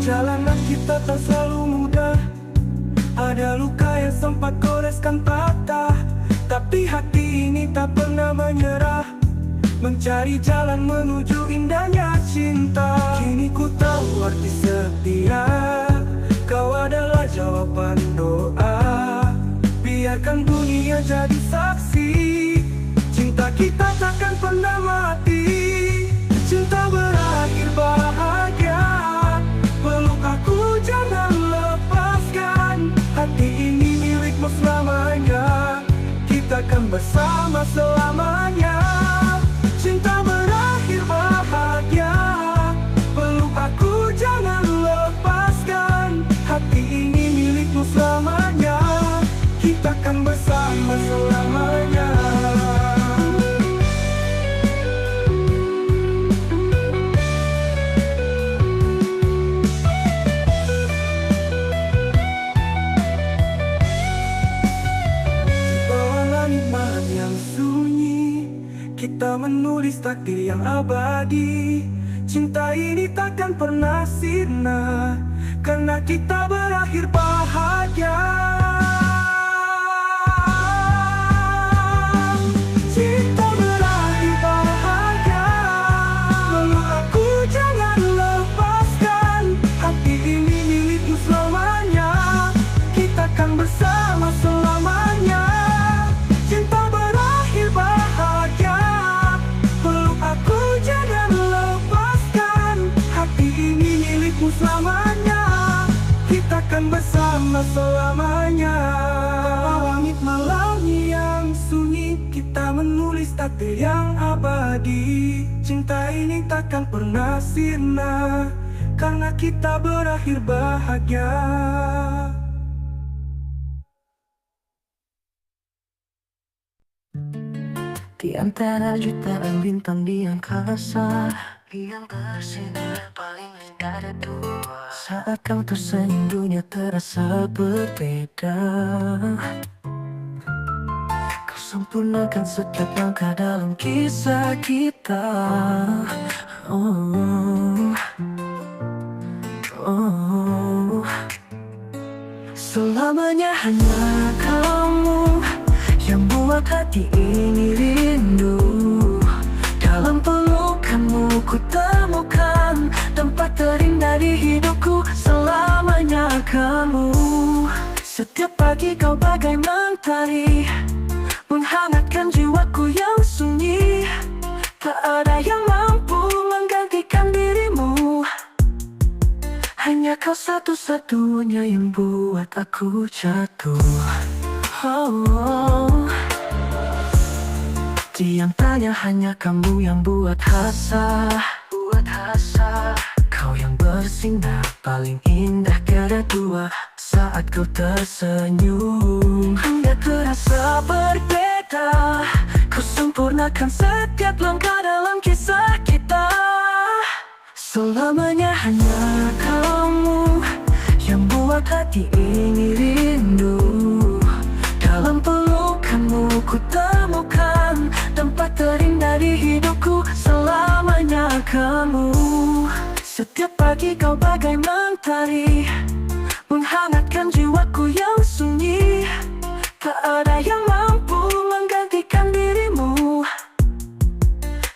Perjalanan kita tak selalu mudah. Ada luka yang sempat goreskan patah, tapi hati ini tak pernah menyerah, mencari jalan menuju indahnya cinta. Kini ku tahu arti setia, kau adalah jawaban doa. Biarkan dunia jadi saksi, cinta kita takkan pernah mati. Cinta berakhir bahagia, peluk aku jangan lepaskan. Hati ini milikmu selamanya, kita kan bersama selamanya. Cinta berakhir bahagia, peluk aku jangan lepaskan. Hati ini milikmu selamanya, kita kan bersama selamanya. Kita menulis takdir yang abadi. Cinta ini takkan pernah sirna, karena kita berakhir bahagia. Cinta berakhir bahagia, peluk aku jangan lepaskan. Hati ini milikmu selamanya, kita kan bersama selamanya. Cinta berakhir bahagia, selamanya, kita kan bersama selamanya. Langit malam yang sunyi, kita menulis takdir yang abadi. Cinta ini takkan pernah sirna, karena kita berakhir bahagia. Di antara jutaan bintang di angkasa, yang bersinar paling ada dua. Saat kau tersenyum dunia terasa berbeda. Kau sempurnakan setiap langkah dalam kisah kita. Oh, oh. Selamanya hanya kamu yang buat hati ini rindu. Dalam pelukanmu ku temukan tempat terindah di hidupku. Selamanya kamu. Setiap pagi kau bagai mentari, menghangatkan jiwaku yang sunyi. Tak ada yang mampu menggantikan dirimu. Hanya kau satu-satunya yang buat aku jatuh. Oh. Di antaranya hanya kamu yang buat rasa. Kau yang bersinar paling indah kedua. Saat kau tersenyum hingga terasa berbeda. Kau sempurnakan setiap langkah dalam kisah kita. Selamanya hanya kamu yang buat hati ini rindu. Dalam pelukanmu ku temukan tempat terindah di hidupku. Selamanya kamu. Setiap pagi kau bagai mentari, menghangatkan jiwaku yang sunyi. Tak ada yang mampu menggantikan dirimu.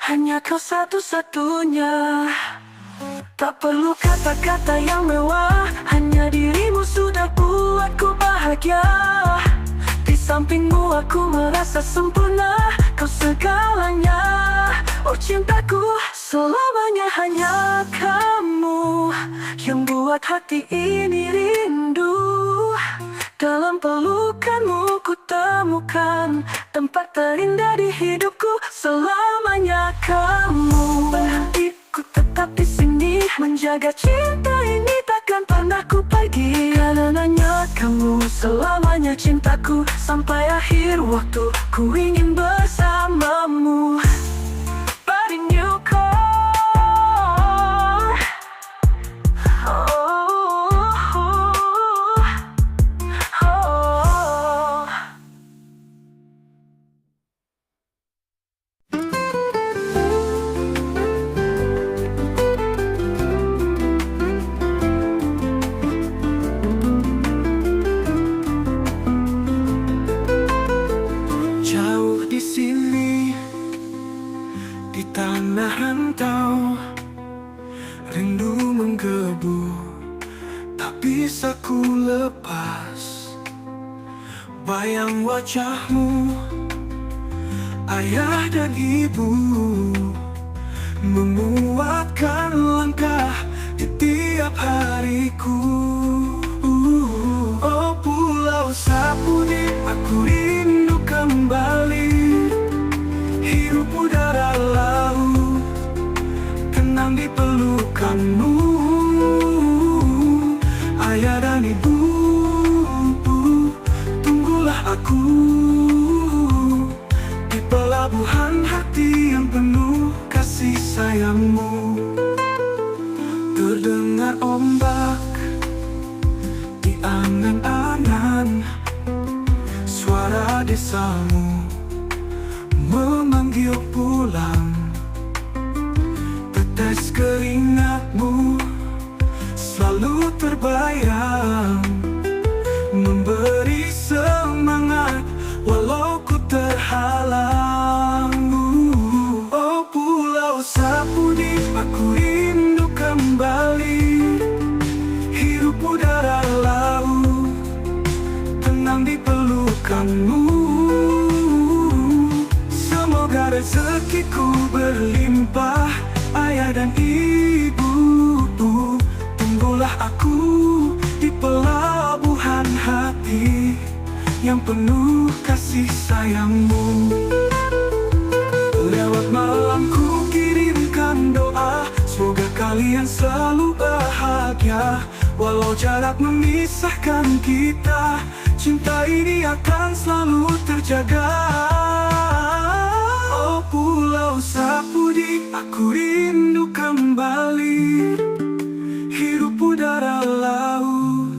Hanya kau satu-satunya. Tak perlu kata-kata yang mewah, hanya dirimu sudah buatku bahagia. Di sampingmu aku merasa sempurna, kau segalanya. Oh cintaku, selamanya hanya kamu yang buat hati ini rindu. Dalam pelukanmu ku temukan tempat terindah di hidupku. Selamanya kamu. Berhentiku tetap di sini, menjaga cinta ini takkan pernah ku pergi. Karenanya kamu selamanya cintaku. Sampai akhir waktu ku ingin bersamamu. But in you call, oh, oh, oh. bisa ku lepas bayang wajahmu, ayah dan ibu, menguatkan langkah di tiap hariku. Oh Pulau Sapudi, aku rindu kembali. Hirup udara laut, tenang di pelukanmu. Ayah dan ibu, tunggulah aku di pelabuhan hati yang penuh kasih sayangmu. Terdengar ombak di angan-angan, suara desamu memanggil pulang. Tetes keringatmu selalu terbayang, memberi semangat walau ku terhalang. Oh Pulau Sapudi, aku rindu kembali. Hirup udara laut, tenang di pelukanmu. Semoga rezekiku berlimpah, ayah dan ibu, tunggulah aku di pelabuhan hati yang penuh kasih sayangmu. Lewat malam ku kirimkan doa, semoga kalian selalu bahagia. Walau jarak memisahkan kita, cinta ini akan selalu terjaga. Oh Pulau Sapudi, aku rindu kembali. Hirup udara laut,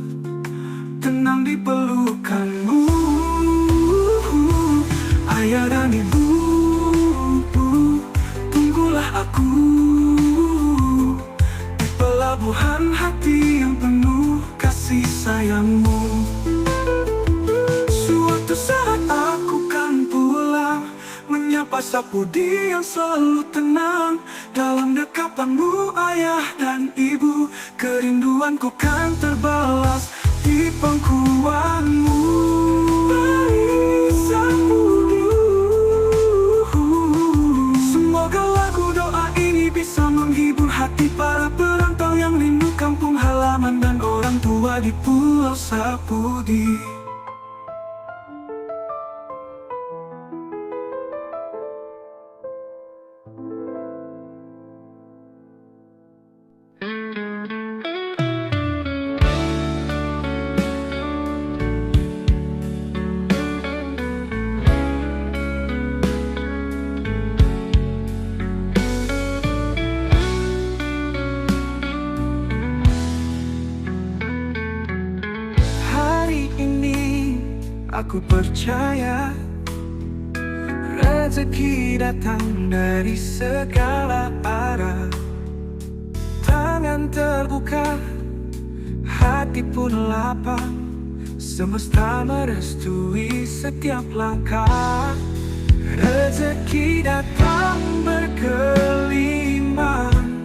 tenang di pelukanmu. Ayah dan ibu, tunggulah aku di pelabuhan hati yang penuh kasih sayangmu. Suatu saat aku kan pulang, menyapa Sapudi yang selalu tenang. Dalam dekapanmu ayah dan ibu, kerinduanku kan terbalas di pangkuanmu. Sapudi, semoga lagu doa ini bisa menghibur hati para perantau yang rindu kampung halaman dan orang tua di Pulau Sapudi. Aku percaya rezeki datang dari segala arah. Tangan terbuka, hati pun lapang. Semesta merestui setiap langkah. Rezeki datang berkelimpahan,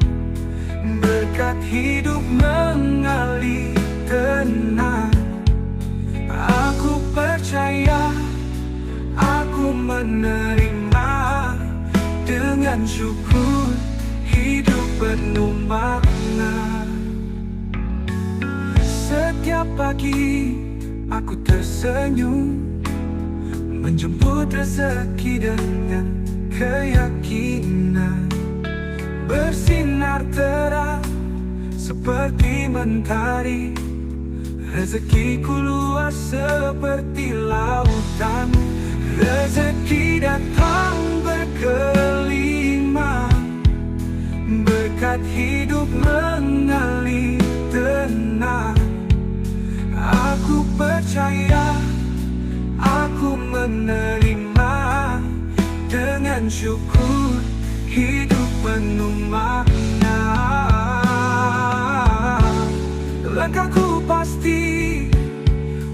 berkat hidup mengalir tenang. Aku percaya, aku menerima dengan syukur, hidup penuh makna. Setiap pagi aku tersenyum, menjemput rezeki dengan keyakinan. Bersinar terang seperti mentari, rezekiku luas seperti lautan. Rezeki datang berkelimpahan, berkat hidup mengalir tenang. Aku percaya, aku menerima dengan syukur, hidup penuh makna. Langkahku pasti,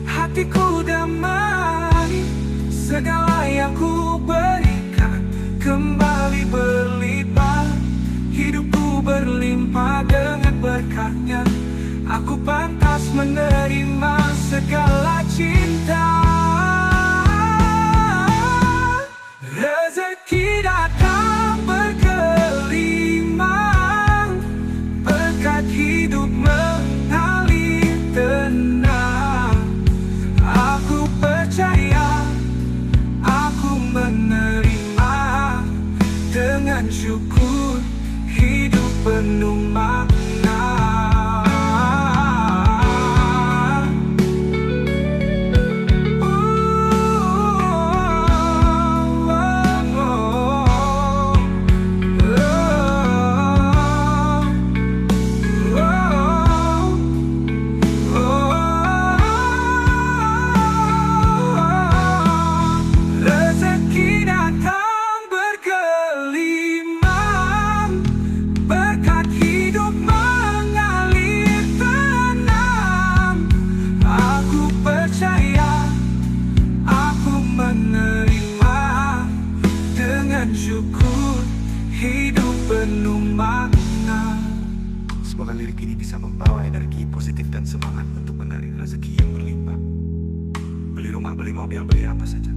hatiku damai. Segala yang ku berikan kembali berlipat. Hidupku berlimpah dengan berkatnya. Aku pantas menerima penuh makna. Syukur hidup penuh makna. Semoga lirik ini bisa membawa energi positif dan semangat untuk menarik rezeki yang berlimpah. Beli rumah, beli mobil, beli apa saja.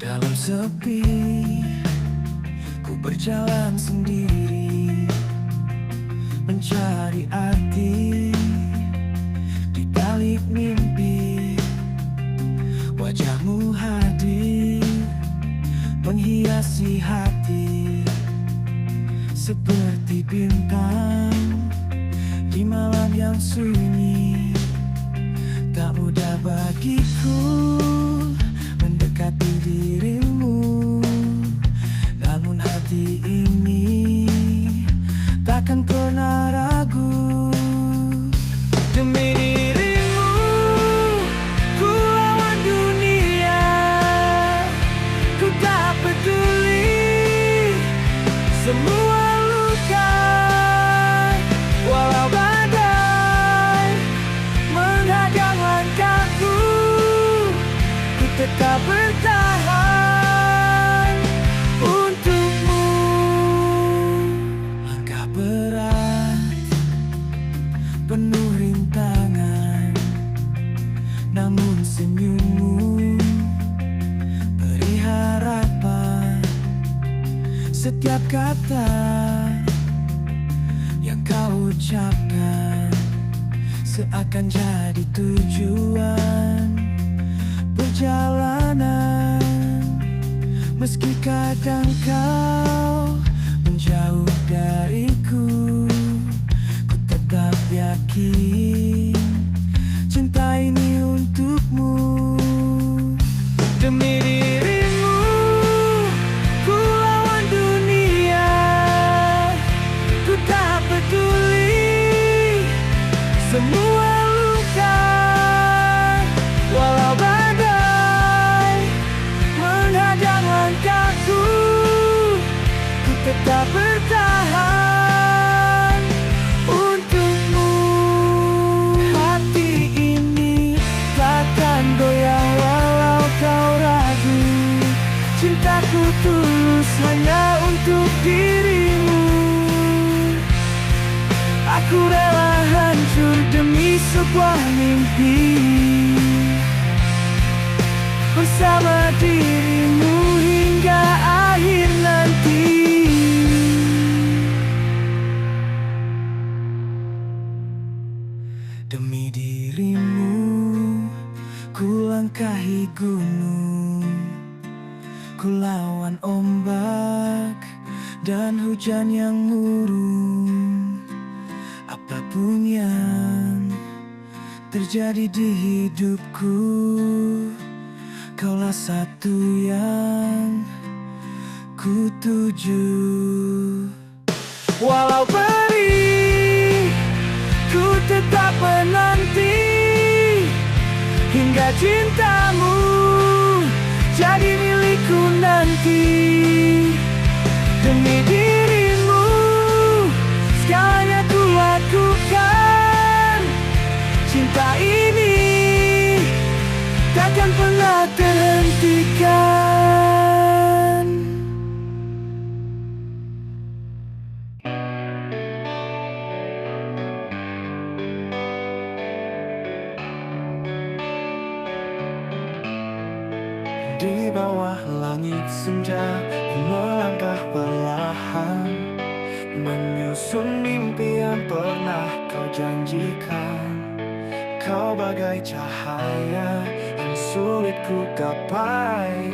Dalam sepi, ku berjalan sendiri, mencari arti di balik mimpi. Wajahmu hadir, menghiasi hati, seperti bintang di malam yang sunyi. Tak mudah bagiku mendekati dirimu, namun hati ini takkan pernah ragu. Demi dirimu, ku lawan dunia, ku tak peduli semua luka. Walau badai menghadang langkahku, ku tetap bertahan untukmu. Langkah berat, penuh rintangan, namun senyummu beri harapan. Setiap kata yang kau ucapkan seakan jadi tujuan perjalanan. Meski kadang kau menjauh dariku, ku tetap yakin cinta ini untukmu. Demi dirimu, ku lawan dunia, ku tak peduli semua luka. Walau badai menghadang langkahku, ku tetap bertahan untukmu. Hati ini takkan goyah walau kau ragu. Cintaku tulus hanya untuk dirimu. Aku rela hancur demi sebuah mimpi, bersama dirimu hingga akhir nanti. Demi dirimu, ku langkahi gunung, ku lawan ombak dan hujan yang murung. Apapun yang terjadi di hidupku, kaulah satu yang ku tuju. Walau perih, ku tetap menanti hingga cintamu jadi milikku nanti. Demi dirimu, segalanya ku lakukan. Cinta ini takkan pernah terhentikan. Di bawah langit senja melangkah perlahan, menyusun mimpi yang pernah kau janjikan. Kau bagai cahaya yang sulit ku gapai,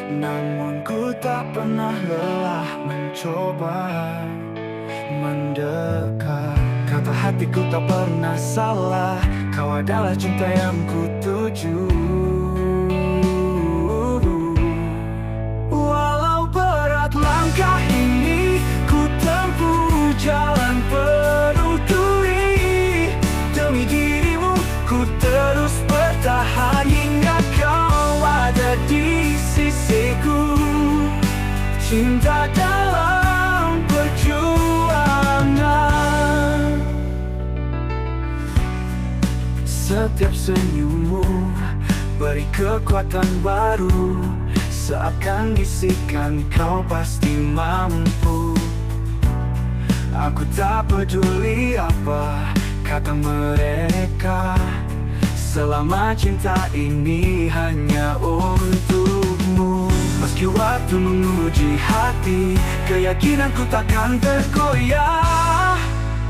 namun ku tak pernah lelah mencoba mendekat. Kata hatiku tak pernah salah, kau adalah cinta yang ku tuju. Walau berat langkah ini, ku tempuh jalan penuh duri. Demi dirimu, ku terus bertahan hingga kau ada di sisiku. Cinta dalam perjuangan. Setiap senyummu beri kekuatan baru, seakan bisikan kau pasti mampu. Aku tak peduli apa kata mereka, selama cinta ini hanya untukmu. Meski waktu menguji hati, keyakinanku takkan tergoyah.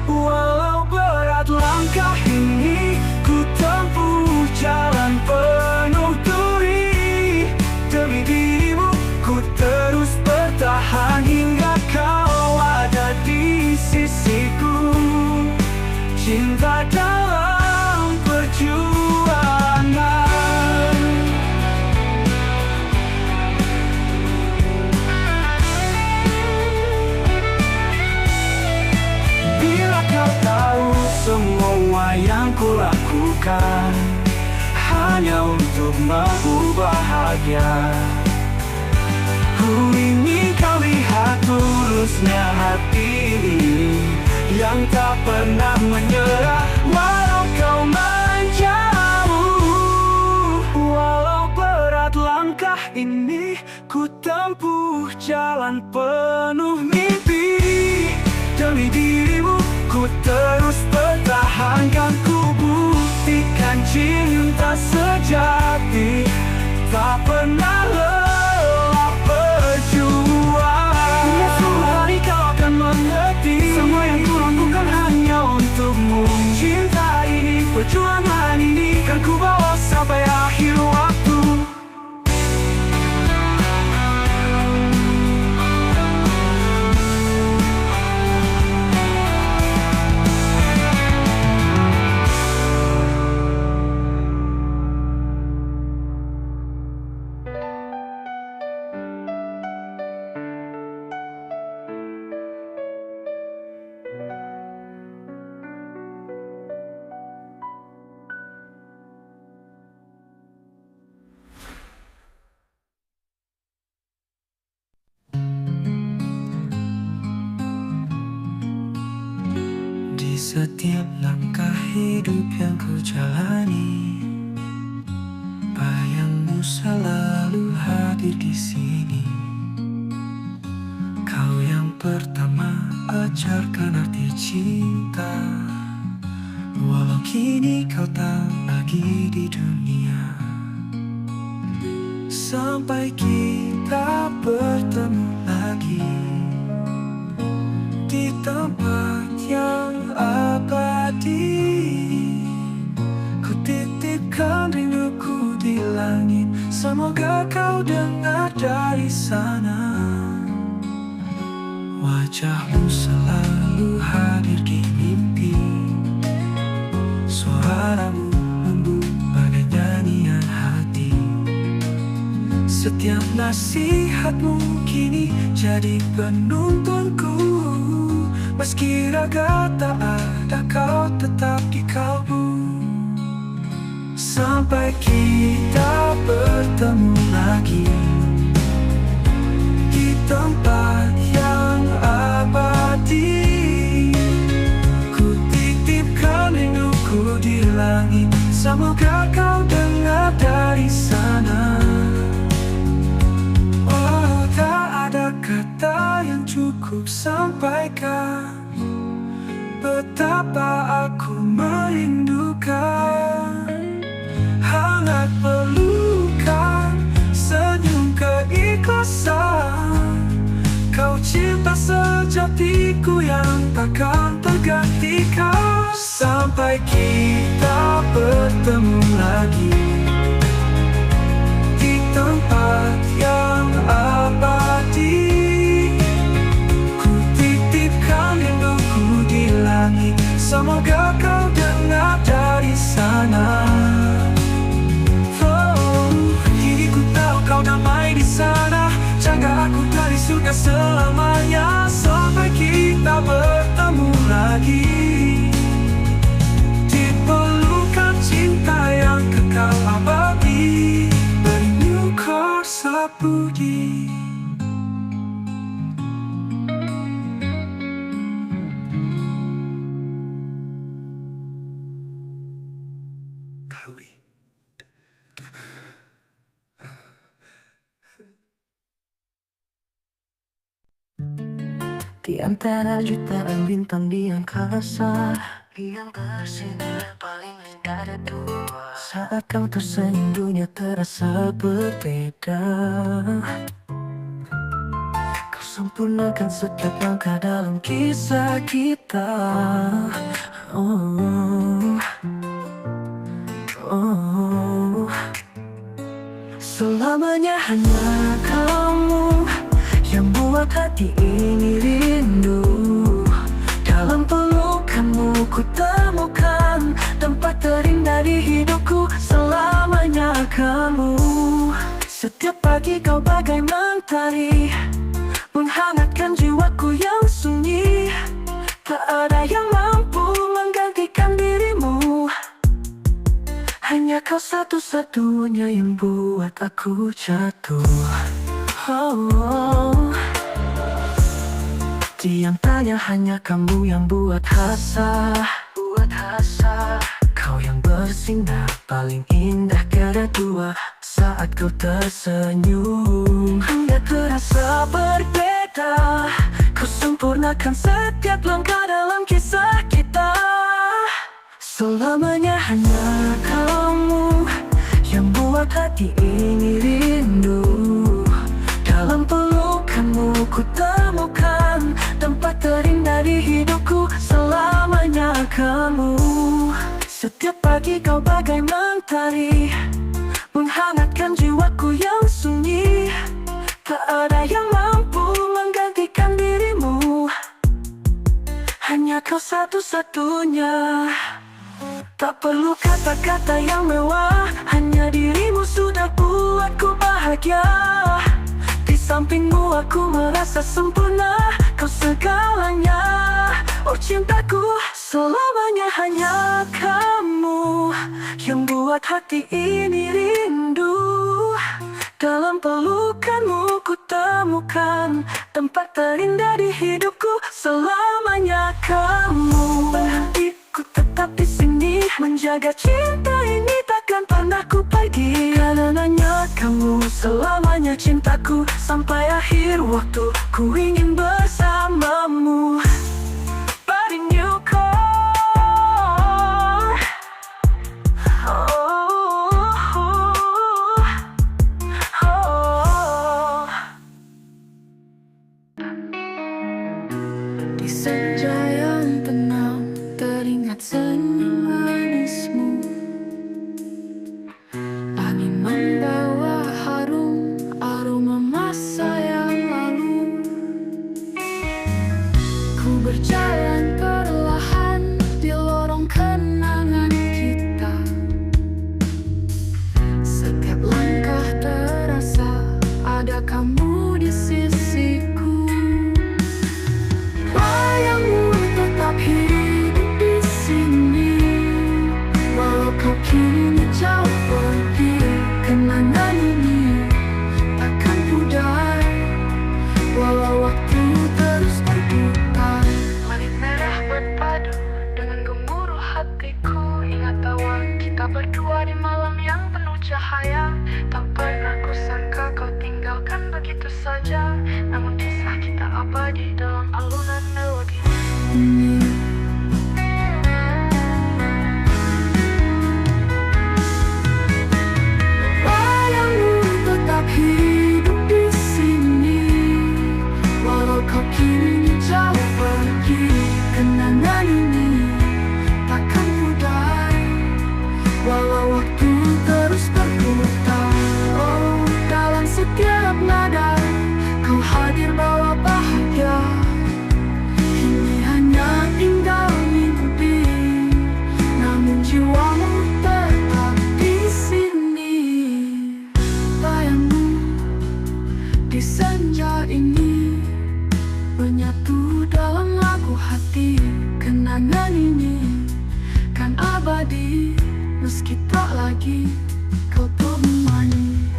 Walau berat langkah ini, ku tempuh jalan penuh duri. Demi dirimu, ku terus bertahan hingga kau ada di sisiku. Cinta dalam perjuangan. Bila kau tahu semua yang kulakukan hanya untukmu bahagia, ku ingin kau lihat tulusnya hati ini yang tak pernah menyerah walau kau menjauh. Walau berat langkah ini, ku tempuh jalan penuh mimpi. Demi dirimu, ku terus bertahan, kan ku buktikan cinta sejati tak pernah lelah berjuang. Suatu hari kau akan mengerti, semua yang ku lakukan hanya untukmu. Cinta ini, perjuangan ini, kan ku bawa sampai akhir waktu. Di setiap langkah hidup yang ku jalani, bayangmu selalu hadir di sini. Kau yang pertama ajarkan arti cinta, walau kini kau tak lagi di dunia. Sampai kita bertemu lagi di tempat yang abadi, ku titipkan rinduku di langit. Semoga kau dengar dari sana. Wajahmu selalu hadir di mimpi, suaramu lembut bagai nyanyian hati. Setiap nasihatmu kini jadi penuntunku. Meski raga tak ada, kau tetap di kalbu. Sampai kita bertemu lagi di tempat yang abadi, ku titipkan rinduku di langit. Semoga kau dengar dari sana. Oh, tak ada kata yang cukup sampaikan betapa aku merindukan hangat pelukan takkan tergantikan sampai kita bertemu lagi di tempat yang abadi. Ku titipkan rinduku di langit, semoga kau dengar dari sana. Kini ku tahu kau damai di sana. Jaga aku dari surga selamanya sampai kita bertemu lagi di pelukan cinta yang kekal abadi. Merindu Korsa Budi. Di antara jutaan bintang di angkasa, yang bersinar paling indah ada dua. Saat kau tersenyum dunia terasa berbeda. Kau sempurnakan setiap langkah dalam kisah kita. Oh, oh. Selamanya hanya kamu yang buat hati ini rindu. Dalam pelukanmu ku temukan tempat terindah di hidupku. Selamanya kamu. Setiap pagi kau bagai mentari, menghangatkan jiwaku yang sunyi. Tak ada yang mampu menggantikan dirimu. Hanya kau satu-satunya yang buat aku jatuh. Oh, di antaranya hanya kamu yang buat rasa. Kau yang bersinar paling indah tiada dua. Saat kau tersenyum hingga terasa berbeda. Kau sempurnakan setiap langkah dalam kisah kita. Selamanya hanya kamu yang buat hati ini rindu. Dalam pelukanmu ku temukan tempat terindah di hidupku. Selamanya kamu. Setiap pagi kau bagai mentari, menghangatkan jiwaku yang sunyi. Tak ada yang mampu menggantikan dirimu. Hanya kau satu-satunya. Tak perlu kata-kata yang mewah, hanya dirimu sudah buatku bahagia. Di sampingmu aku merasa sempurna, kau segalanya. Oh cintaku, selamanya hanya kamu yang buat hati ini rindu. Dalam pelukanmu ku temukan tempat terindah di hidupku. Selamanya kamu. Ku tetap di sini menjaga cinta ini takkan pernah ku pergi. Karenanya kamu selamanya cintaku sampai akhir waktu. Ku ingin bersamamu. Body new core. Oh, oh, oh. Di senja yang tenang teringat senyum manismu. Angin membawa harum aroma masa yang lalu. Kenangan ini kan abadi, meski tak lagi kau temani.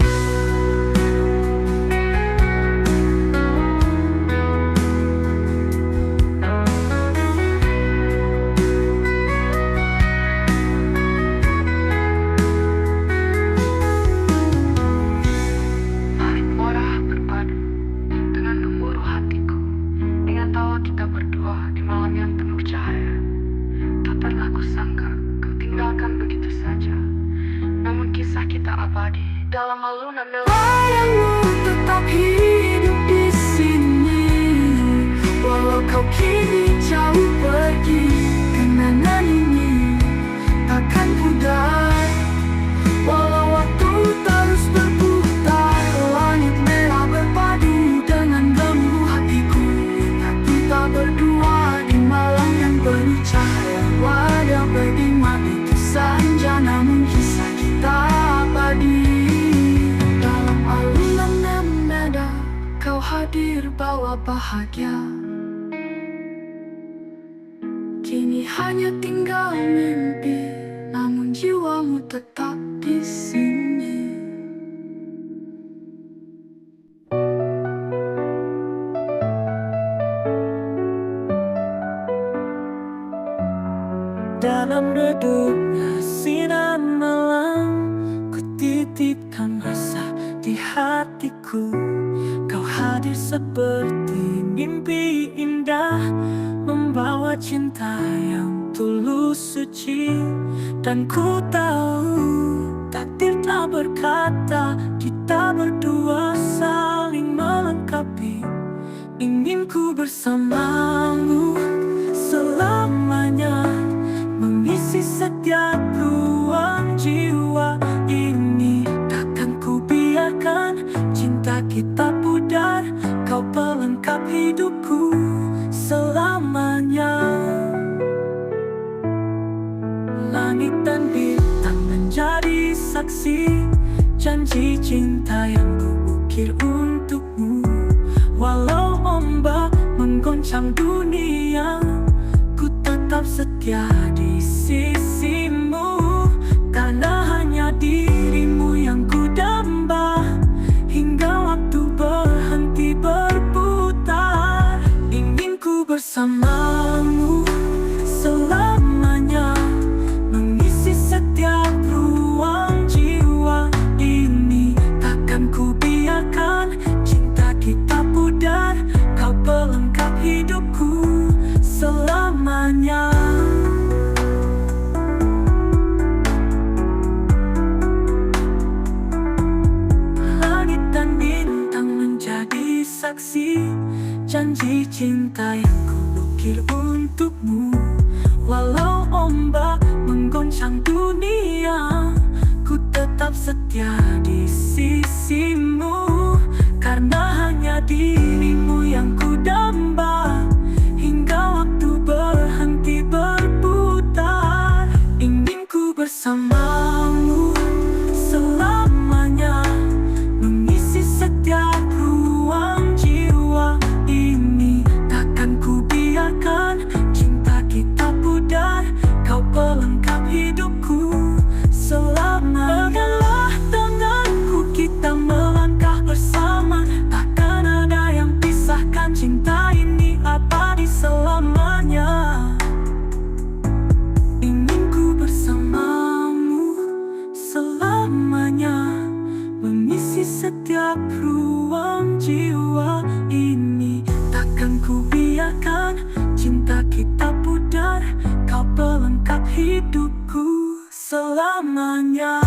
Tarik marah berpadu dengan gemuruh hatiku, dengan tawa kita berdua di malam yang penuh cahaya. Tak pernah kusangka kau tinggalkan begitu saja, namun kisah kita abadi dalam alunan melodi. Bayangmu tetap hidup di sini, walau kau kini jauh pergi. Kenangan ini takkan pudar, walau waktu terus berputar. Langit merah berpadu dengan gemuruh hatiku, ingat kita berdua di malam yang penuh cahaya. Walau bagaimana itu saja, namun kisah kita abadi dalam alunan nada. Kau hadir bawa bahagia, kini hanya tinggal mimpi, namun jiwamu tetap di sini. Dalam redupnya sinar malam, ku titipkan rasa di hatiku. Kau hadir seperti mimpi indah, membawa cinta yang tulus suci. Dan ku tahu takdir tak berkata, kita berdua saling melengkapi. Ingin ku bersamamu selamanya, mengisi setiap ruang jiwa ini. Takkan ku biarkan cinta kita pudar, kau pelengkap hidupku selamanya. Langit dan bintang menjadi saksi janji cinta yang ku ukir untukmu. Walau ombak menggoncang dunia, ku tetap setia di sisimu. Karena hanya dirimu yang ku damba, hingga waktu berhenti berputar. Ingin ku bersamamu selamanya, mengisi setiap ruang jiwa ini. Takkan ku biarkan cinta kita pudar, kau pelengkap hidupku selamanya. Langit dan bintang menjadi saksi janji cinta yang ku ukir untukmu. Walau ombak menggoncang dunia, ku tetap setia di sisimu. Karena hanya dirimu yang ku damba, hingga waktu berhenti berputar. Ingin ku bersamamu selamanya, mengisi setiap ruang jiwa ini. Takkan ku biarkan cinta kita pudar, kau pelengkap hidupku selama. Peganglah tanganku, kita melangkah bersama. Takkan ada yang pisahkan, cinta ini abadi selamanya. Ingin ku bersamamu selamanya, mengisi setiap ruang jiwa ini. Takkan ku biarkan cinta kita pudar, kau pelengkap hidupku selamanya.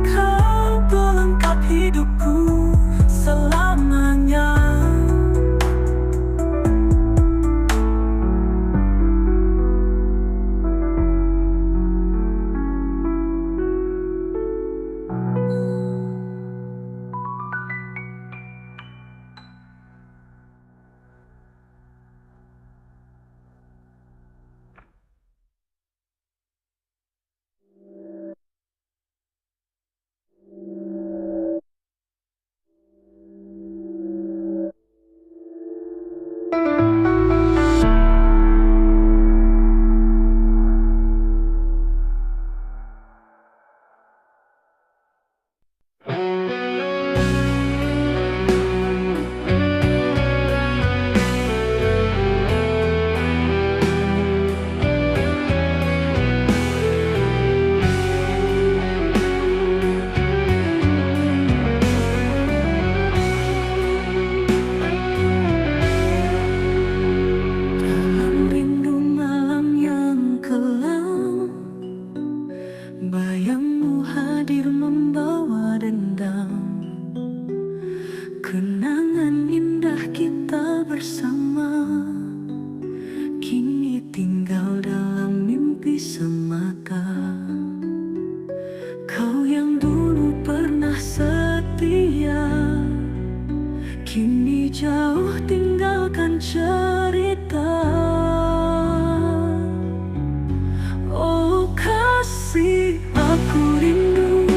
Kau pelengkap hidupku selamanya. bersama, kini tinggal dalam mimpi semata. Kau yang dulu pernah setia, kini jauh tinggalkan cerita. Oh kasih, aku rindu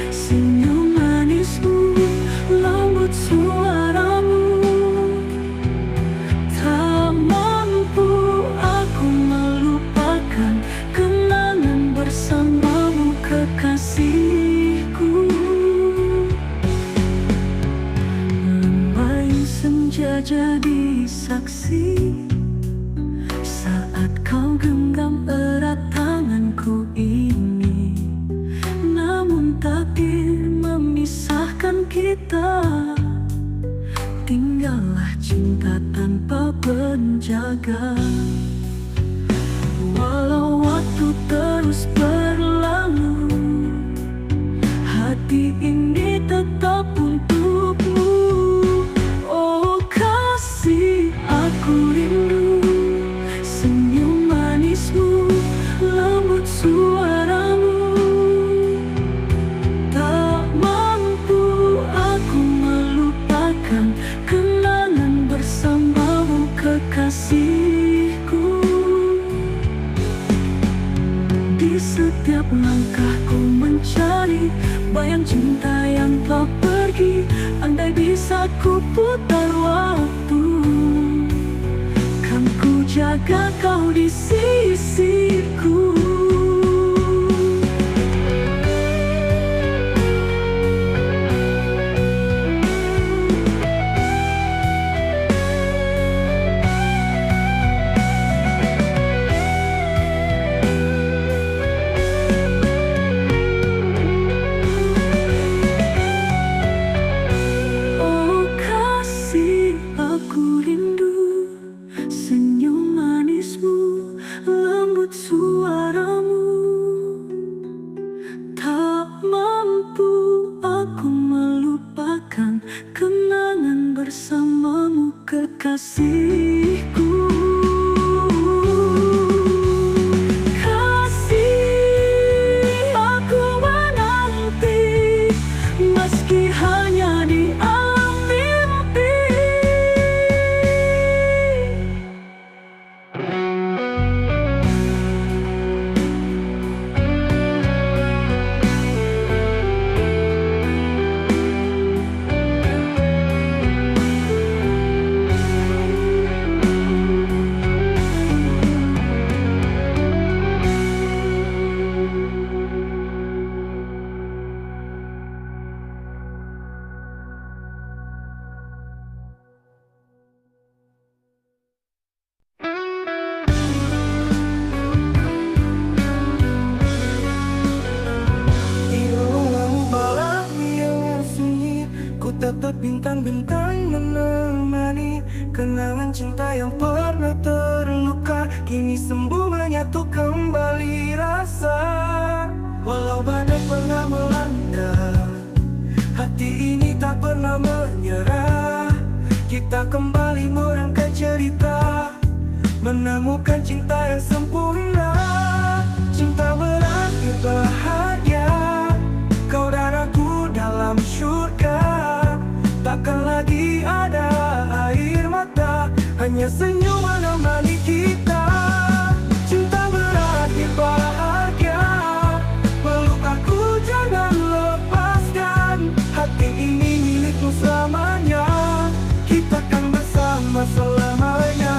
senyum manismu, lembut suaramu. Tak mampu aku melupakan kenangan bersamamu, kekasihku. Lembai senja jadi saksi saat kau genggam erat tanganku ini. Namun takdir memisahkan kita, tinggallah cinta tanpa penjaga. Walau waktu terus berlalu, hati ini tetap untukmu. Oh kasih, aku rindu senyum manismu, lembut suaramu. Tak mampu aku melupakan kenangan bersamamu, kekasihku. Di setiap langkahku mencari bayang cinta yang telah pergi. Andai bisa ku putar waktu, kan ku jaga kau di sisiku. Oh kasih, aku rindu senyum manismu, lembut suaramu. Tak mampu aku melupakan kenangan bersamamu, kekasihku. Kasih, aku menanti meski hanya di alam mimpi. Tetap bintang-bintang menemani kenangan cinta yang pernah terluka, kini sembuh menyatu kembali rasa. Walau badai pernah melanda, hati ini tak pernah menyerah. Kita kembali merangkai cerita, menemukan cinta yang sempurna. Cinta berakhir bahagia, kau dan aku dalam surga. Takkan lagi ada air mata, hanya senyum menemani kita. Cinta berakhir bahagia, peluk aku jangan lepaskan. Hati ini milikmu selamanya, kita kan bersama selamanya.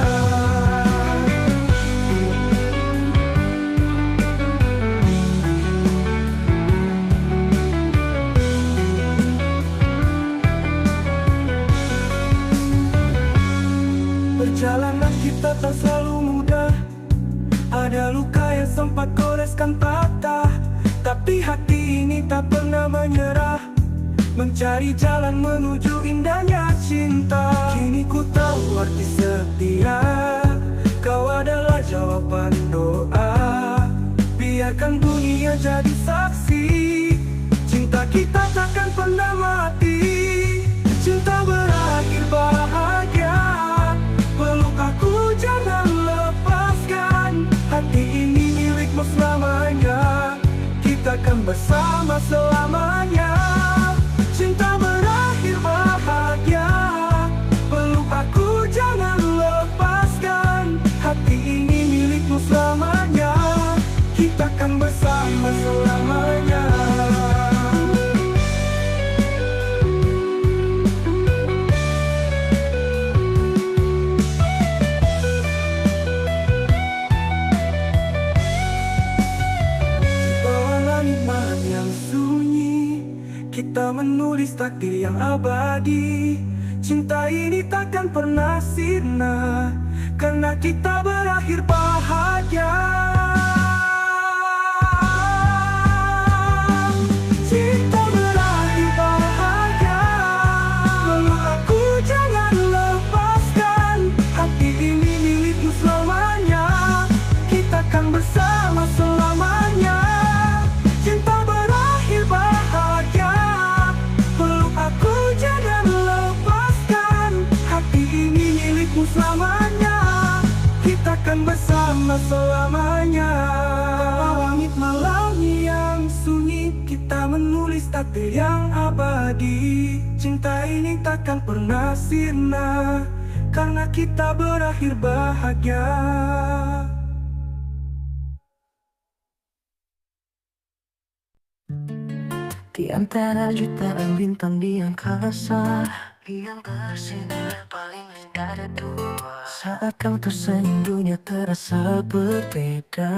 Perjalanan kita tak selalu mudah, ada luka yang sempat goreskan patah. Tapi hati ini tak pernah menyerah, mencari jalan menuju indahnya cinta. Kini ku tahu arti setia, kau adalah jawaban doa. Biarkan dunia jadi saksi, cinta kita takkan pernah mati. Cinta berakhir bahagia, bersama selamanya. Yang sunyi, kita menulis takdir yang abadi. Cinta ini takkan pernah sirna, karena kita berakhir bahagia. Cinta berakhir bahagia. Peluk aku, jangan lepaskan. Hati ini milikmu selamanya. Kita kan bersama selamanya. Cinta berakhir bahagia. Peluk aku, jangan lepaskan. Hati ini milikmu selamanya. Kita kan bersama selamanya. Langit malam yang sunyi, kita menulis takdir yang abadi. Cinta ini takkan pernah sirna, karena kita berakhir bahagia. Di antara jutaan bintang di angkasa, yang bersinar paling indah ada dua. Saat kau tersenyum dunia terasa berbeda.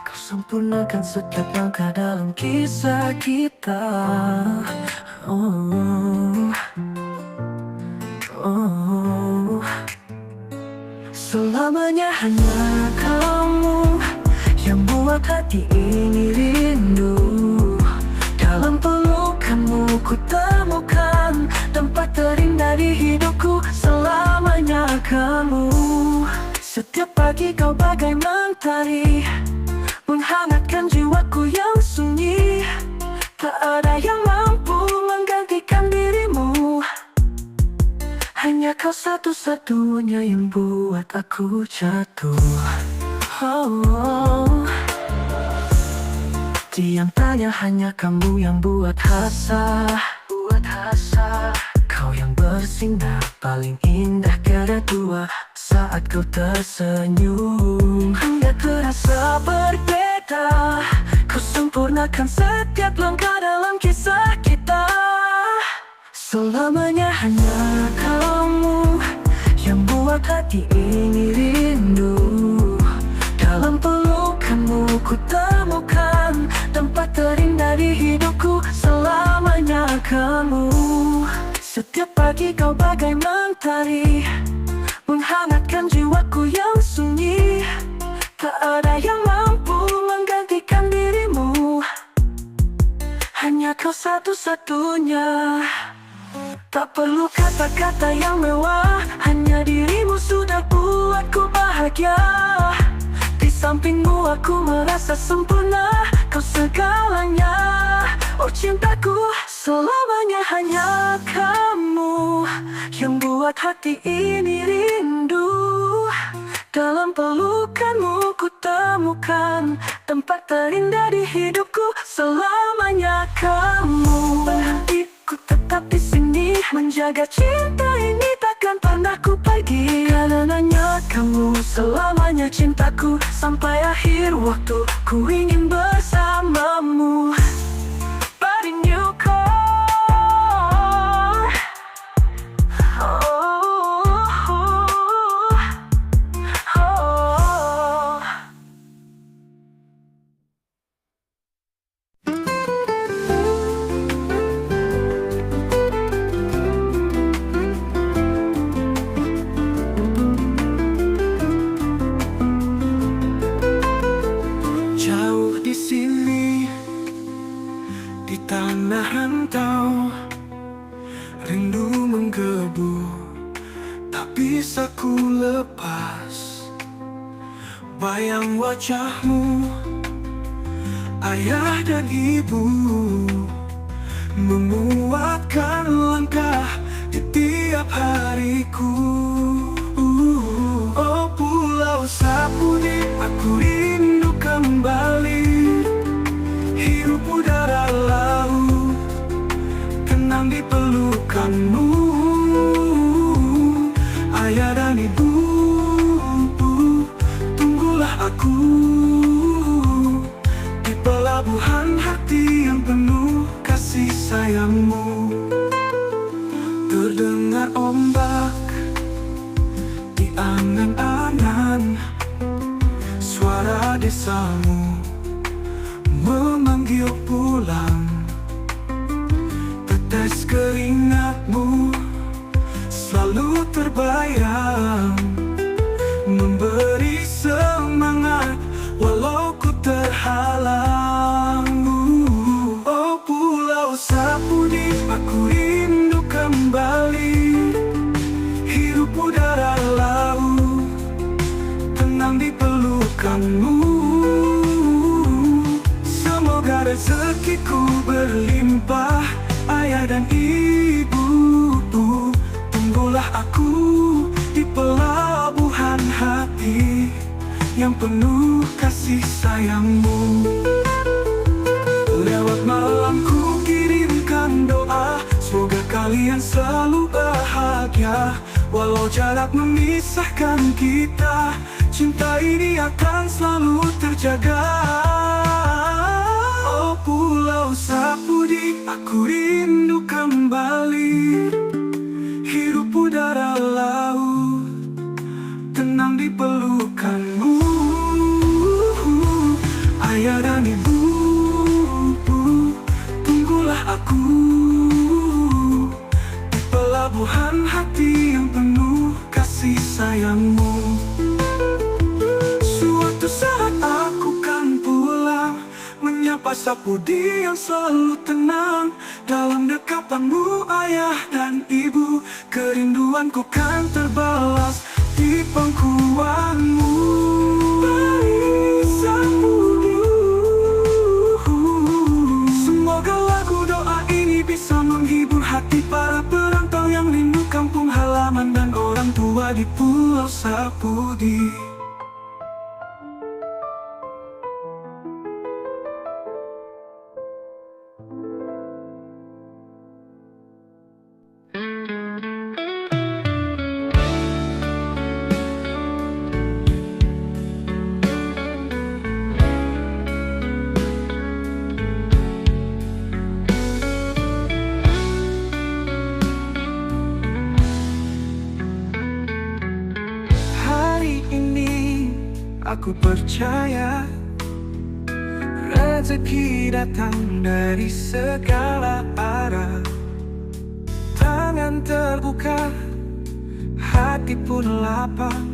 Kau sempurnakan setiap langkah dalam kisah kita. Oh, oh. Selamanya hanya kamu yang buat hati ini rindu. Dalam pelukanmu ku temukan tempat terindah di hidupku. Selamanya kamu. Setiap pagi kau bagai mentari, menghangatkan jiwaku yang sunyi. Tak ada yang mampu menggantikan dirimu. Hanya kau satu-satunya yang buat aku jatuh. Oh. Di antaranya hanya kamu yang buat rasa. Kau yang bersinar paling indah tiada dua. Saat kau tersenyum hingga terasa berbeda. Kau sempurnakan setiap langkah dalam kisah kita. Selamanya hanya kamu yang buat hati ini rindu. Dalam pelukanmu ku temukan tempat terindah di hidupku. Selamanya kamu. Setiap pagi kau bagai mentari, menghangatkan jiwaku yang sunyi. Tak ada yang mampu menggantikan dirimu. Hanya kau satu-satunya. Tak perlu kata-kata yang mewah, hanya dirimu sudah buatku bahagia. Di sampingmu aku merasa sempurna, kau segalanya. Oh cintaku, selamanya hanya kamu yang buat hati ini rindu. Dalam pelukanmu ku temukan tempat terindah di hidupku. Selamanya kamu. Ku tetap di sini menjaga cinta ini takkan pernah ku pergi. Karenanya kamu selamanya cintaku. Sampai akhir waktu ku ingin bersamamu. Body new core. Oh, oh, oh. Jauh di sini, di tanah rantau, rindu menggebu, tak bisa ku lepas. Bayang wajahmu, ayah dan ibu, menguatkan langkah di tiap hariku. Oh Pulau Sapudi, aku rindu kembali. Hirup udara laut, tenang di pelukanmu. Ayah dan ibu, tunggulah aku. desamu memanggil pulang. Tetes keringatmu selalu terbayang, memberi semangat walau ku terhalang. Oh Pulau Sapudi, aku rindu kembali. Hirup udara laut, tenang di pelukanmu. Semoga rezekiku berlimpah, ayah dan ibu. Tunggulah aku di pelabuhan hati yang penuh kasih sayangmu. Lewat malam ku kirimkan doa, semoga kalian selalu bahagia. Walau jarak memisahkan kita, cinta ini akan selalu terjaga. Oh Pulau Sapudi, aku rindu kembali. Hirup udara laut, tenang di pelukanmu. Ayah dan ibu, tunggulah aku di pelabuhan hati yang penuh kasih sayangmu. Suatu saat aku kan pulang, menyapa Sapudi yang selalu tenang. Dalam dekapanmu ayah dan ibu, kerinduanku kan terbalas di pangkuanmu. Sapudi, semoga lagu doa ini bisa menghibur hati para perantau yang rindu kampung halaman dan orang tua di Pulau Sapudi. Aku percaya rezeki datang dari segala arah. Tangan terbuka, hati pun lapang.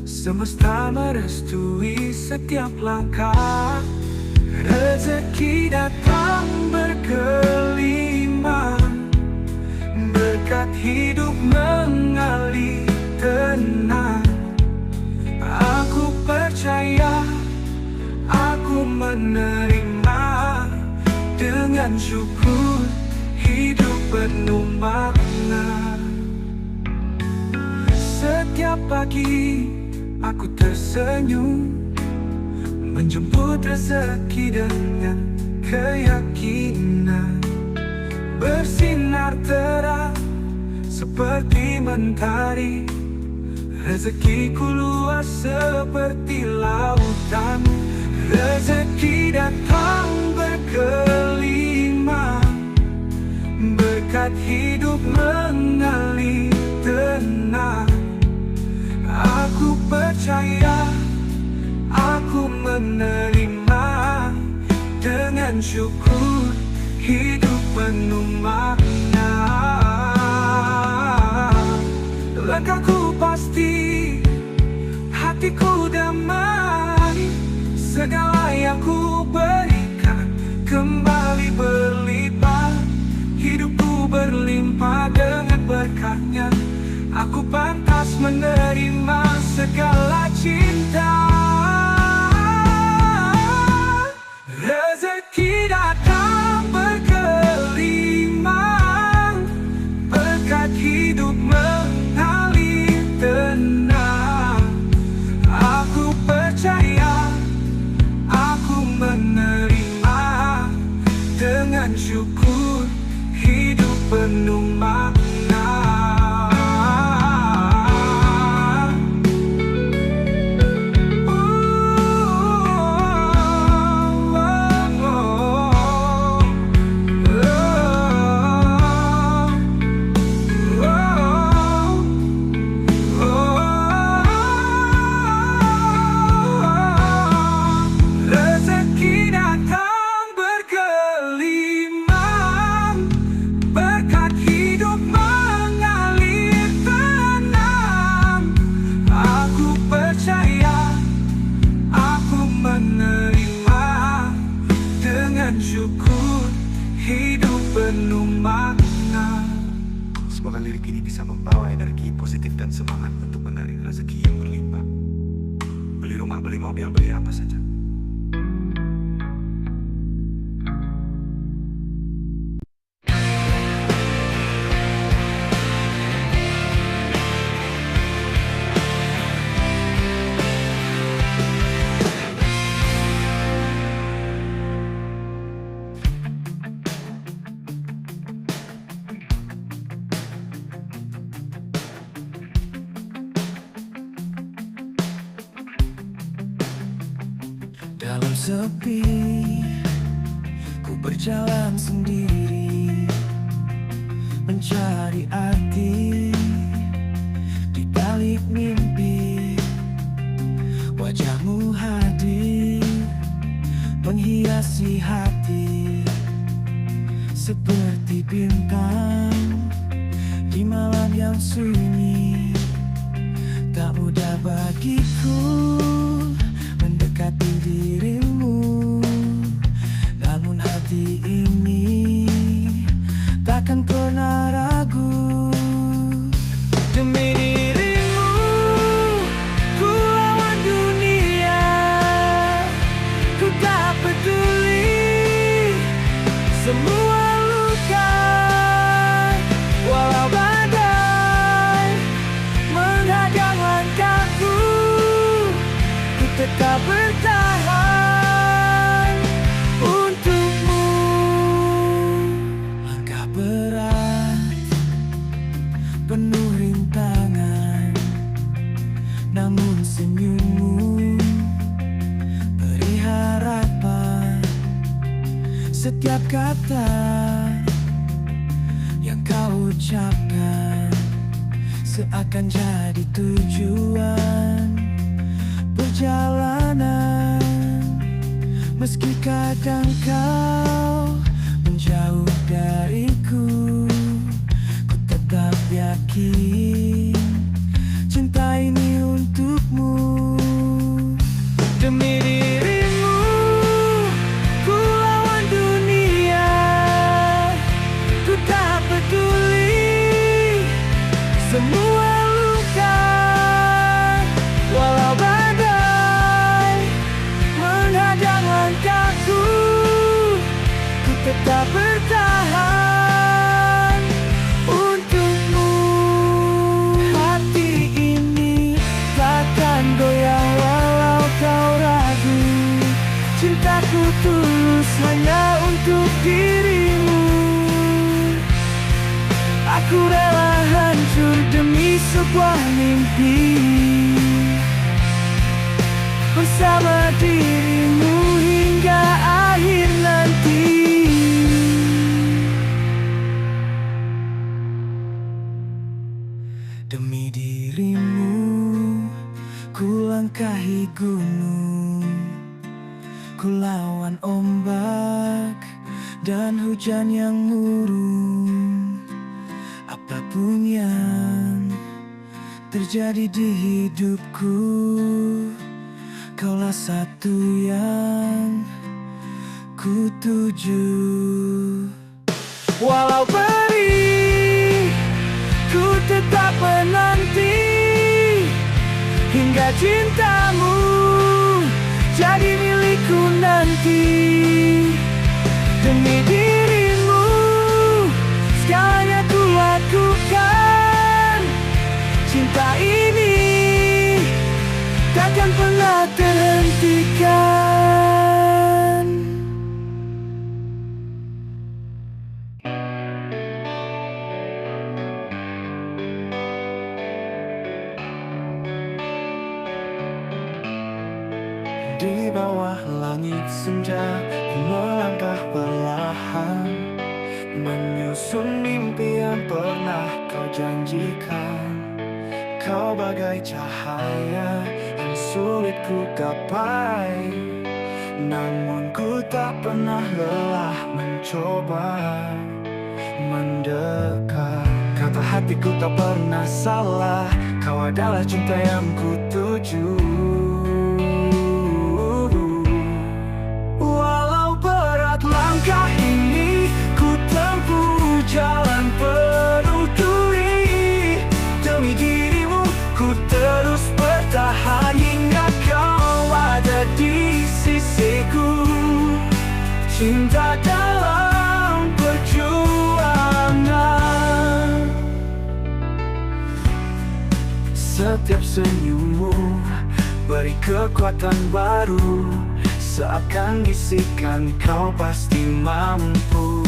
Semesta merestui setiap langkah. Rezeki datang berkelimpahan, berkat hidup mengalir tenang. Aku percaya, aku menerima dengan syukur, hidup penuh makna. Setiap pagi aku tersenyum, menjemput rezeki dengan keyakinan. Bersinar terang seperti mentari, rezekiku luas seperti lautan. Rezeki datang berkelimpahan, berkat hidup mengalir tenang. Aku percaya, aku menerima dengan syukur, hidup penuh makna. Langkahku pasti, hatiku damai. Segala yang ku berikan kembali berlipat. Hidupku berlimpah dengan berkatnya. Aku pantas menerima segala cinta. Rezeki datang berkelimpahan, berkat hidup mengalir tenang. Aku percaya, aku menerima dengan syukur, hidup penuh makna. dan semangat untuk menarik rezeki yang berlimpah. Beli rumah, beli mobil, beli apa saja. Dalam sepi, ku berjalan sendiri, mencari arti di balik mimpi. Wajahmu hadir, menghiasi hati, seperti bintang di malam yang sunyi. Tak mudah bagiku mendekati dirimu, namun hati ini takkan pernah ragu. Demi dirimu, ku lawan dunia, ku tak peduli semua luka. Walau badai menghadang langkahku, ku tetap bertahan untukmu. Langkah berat, penuh rintangan, namun senyummu beri harapan. Setiap kata yang kau ucapkan seakan jadi tujuan perjalanan. Meski kadang kau menjauh dariku, ku tetap yakin cinta ini untukmu. Demi dirimu, ku lawan dunia, ku tak peduli semua luka. Walau badai menghadang langkahku, ku tetap bertahan untukmu. Hati ini takkan goyah walau kau ragu. Cintaku tulus hanya untuk dirimu. Aku rela hancur demi sebuah mimpi, bersama dirimu hingga akhir nanti. Demi dirimu, ku langkahi gunung, ku lawan ombak dan hujan yang murung. Apapun yang terjadi di hidupku, kaulah satu yang ku tuju. Walau perih, ku tetap menanti hingga cintamu jadi milikku nanti. Demi dirimu, segalanya ku lakukan. Cinta ini takkan pernah terhentikan. Di bawah langit senja, ku melangkah perlahan, menyusun mimpi yang pernah kau janjikan. Kau bagai cahaya yang sulit ku gapai, namun ku tak pernah lelah mencoba mendekat. Kata hatiku tak pernah salah, kau adalah cinta yang ku tuju. Walau berat langkah ini, ku tempuh jalan penuh duri. Demi dirimu Setiap senyummu beri kekuatan baru, seakan bisikan kau pasti mampu.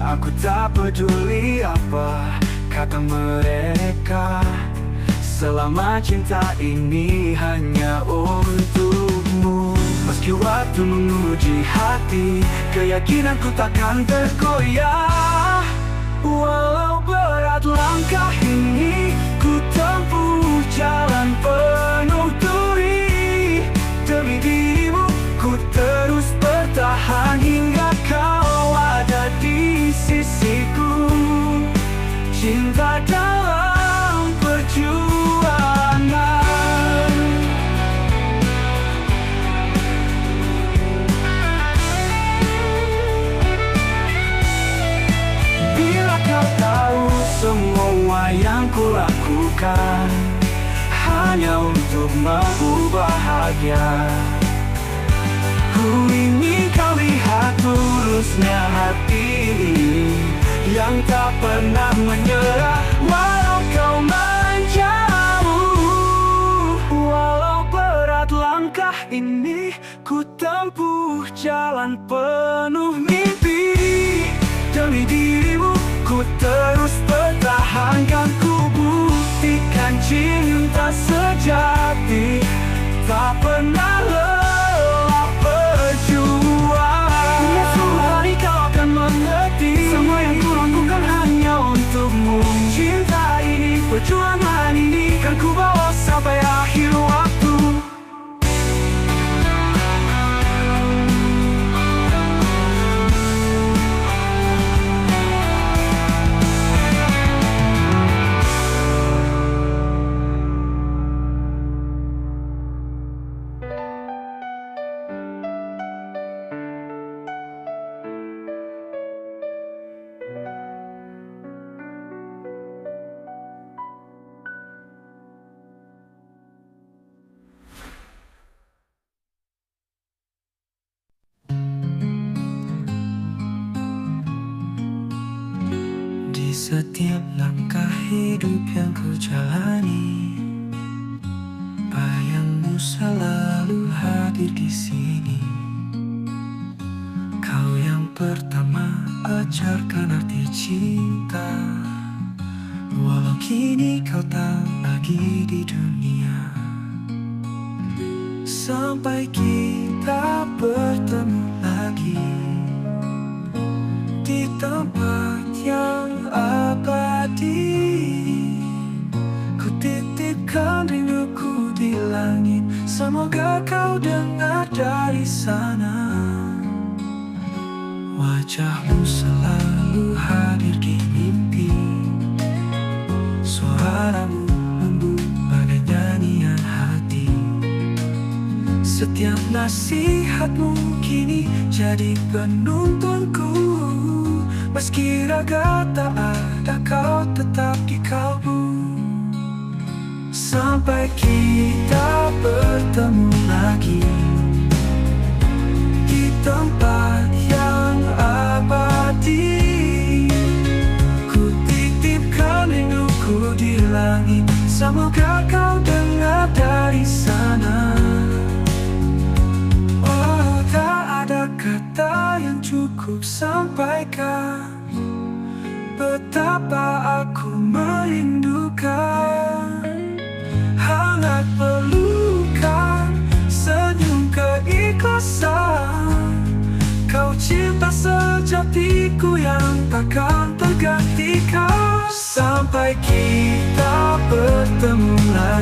Aku tak peduli apa kata mereka, selama cinta ini hanya untukmu. Meski waktu menguji hati, keyakinanku takkan tergoyah. Walau berat langkah ini, ku tempuh jalan penuh duri. Demi dirimu, ku terus bertahan hingga kau ada di sisiku. Cinta dalam perjuangan. Bila kau tahu semua yang kulakukan hanya untukmu bahagia, ku ingin kau lihat tulusnya hati ini yang tak pernah menyerah. Walau kau menjauh, walau berat langkah ini, ku tempuh jalan penuh mimpi. Demi dirimu, ku terus bertahan, kan ku buktikan cinta sejati tak pernah lelah berjuang. Suatu hari kau akan mengerti, semua yang ku lakukan hanya untukmu. Cinta ini, perjuangan ini, kan ku bawa sampai akhir waktu. Di setiap langkah hidup yang ku jalani, bayangmu selalu hadir di sini. Kau yang pertama ajarkan arti cinta, walau kini kau tak lagi di dunia. Sampai kita bertemu lagi di tempat yang abadi, ku titipkan rinduku di langit. Semoga kau dengar dari sana. Wajahmu selalu hadir di mimpi, suaramu lembut bagai nyanyian hati. Setiap nasihatmu kini jadi penuntunku. Meski raga tak ada, kau tetap di kalbu. Sampai kita bertemu lagi di tempat yang abadi, ku titipkan rinduku di langit. Semoga kau dengar dari sana. Oh, tak ada kata yang cukup sampaikan betapa aku merindukan. Hangat pelukan, senyum keikhlasan, kau cinta sejatiku yang takkan tergantikan. Sampai kita bertemu lagi